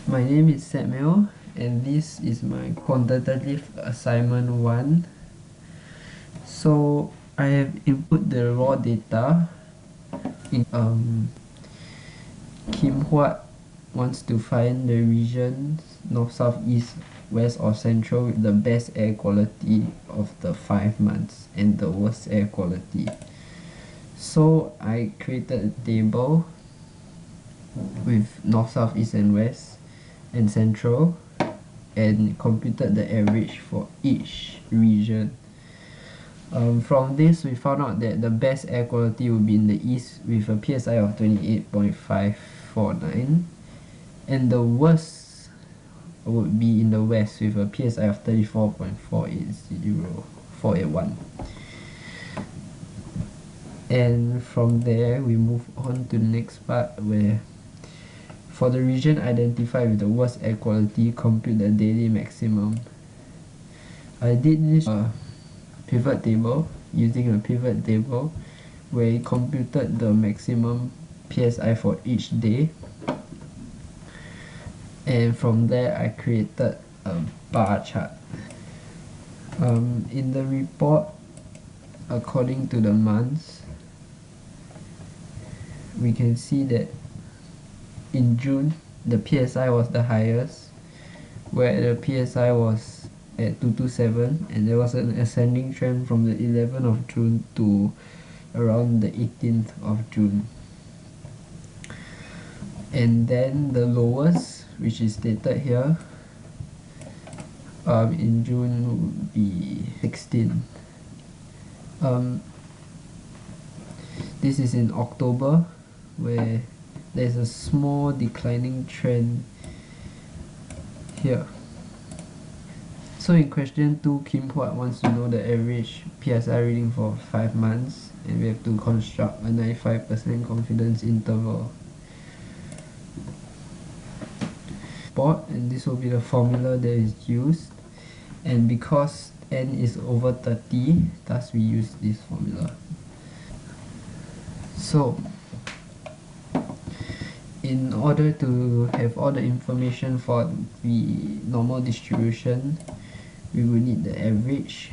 My name is Samuel and this is my quantitative assignment 1. So I have input the raw data in Kim Huat wants to find the regions north, south, east, west or central with the best air quality of the 5 months and the worst air quality. So I created a table with north, south, east and west and central and computed the average for each region. From this we found out that the best air quality would be in the east with a PSI of 28.549 and the worst would be in the west with a PSI of 34.481. And from there we move on to the next part where for the region identified with the worst air quality, compute the daily maximum. I did this pivot table using a pivot table where it computed the maximum PSI for each day, and from there I created a bar chart. In the report, according to the months, we can see that in June the PSI was the highest, where the PSI was at 227 and there was an ascending trend from the 11th of June to around the 18th of June. And then the lowest, which is stated here, in June would be 16. This is in October, where there's a small declining trend here. So in question 2, Kim Huat wants to know the average PSI reading for 5 months and we have to construct a 95% confidence interval. And this will be the formula that is used, and because n is over 30, thus we use this formula. So in order to have all the information for the normal distribution, we will need the average,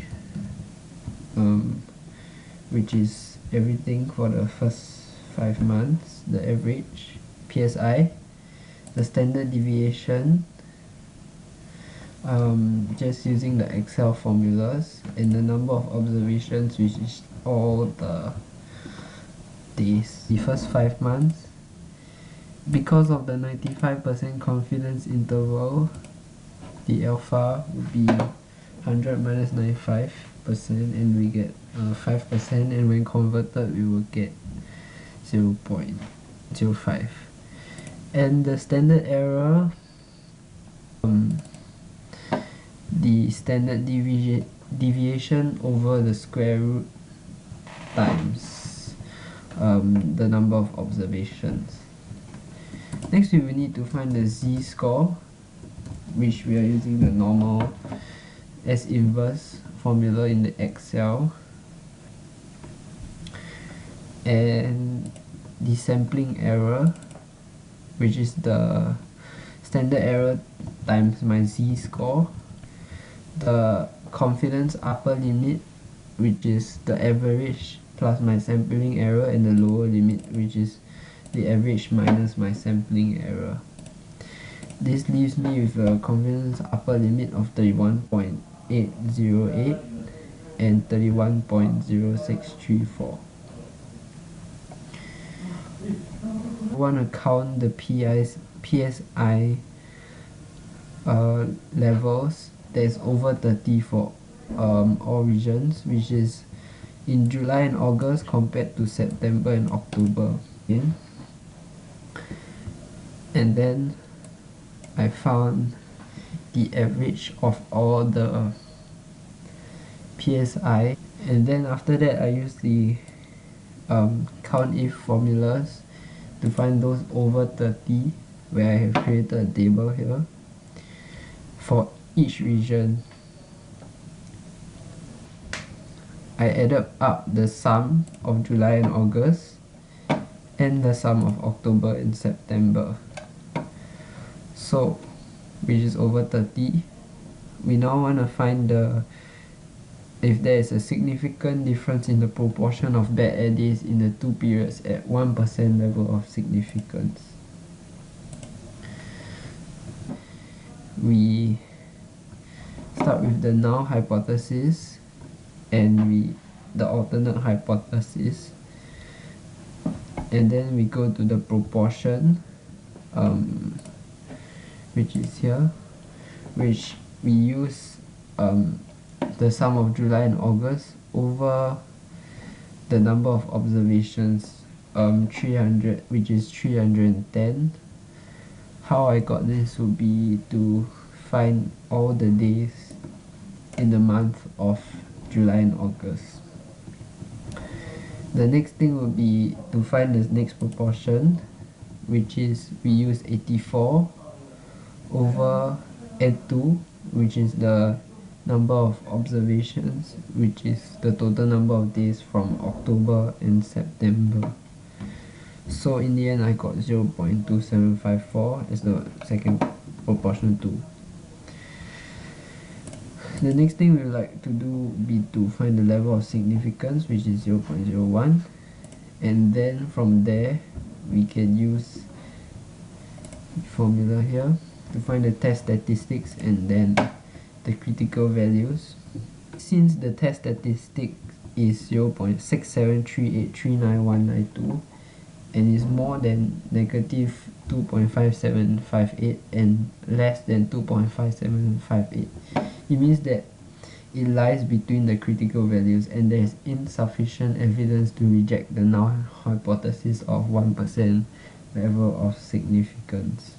which is everything for the first 5 months, the average PSI, the standard deviation, just using the Excel formulas, and the number of observations, which is all the days, the first 5 months. Because of the 95% confidence interval, the alpha would be 100 minus 95%, and we get 5%, and when converted we will get 0.05. And the standard error, the standard deviation over the square root times the number of observations. Next we will need to find the z-score, which we are using the normal S inverse formula in the Excel, and the sampling error, which is the standard error times my z-score, the confidence upper limit, which is the average plus my sampling error, and the lower limit, which is the average minus my sampling error. This leaves me with a confidence upper limit of 31.808 and 31.0634. I want to count the PSI levels that is over 30 for all regions, which is in July and August compared to September and October. And then I found the average of all the PSI, and then after that I used the count if formulas to find those over 30, where I have created a table here for each region. I added up the sum of July and August and the sum of October and September. So, which is over 30. We now want to find if there is a significant difference in the proportion of bad air days in the two periods at 1% level of significance. We start with the null hypothesis and the alternate hypothesis, and then we go to the proportion, which is here, which we use the sum of July and August over the number of observations, 300, which is 310. How I got this would be to find all the days in the month of July and August. The next thing would be to find the next proportion, which is we use 84 over N2, which is the number of observations, which is the total number of days from October and September. So in the end I got 0.2754 as the second proportion too. The next thing we would like to do would be to find the level of significance, which is 0.01, and then from there we can use the formula here to find the test statistics and then the critical values. Since the test statistic is 0.6738399192 and is more than negative 2.5758 and less than 2.5758, it means that it lies between the critical values and there is insufficient evidence to reject the null hypothesis of 1% level of significance.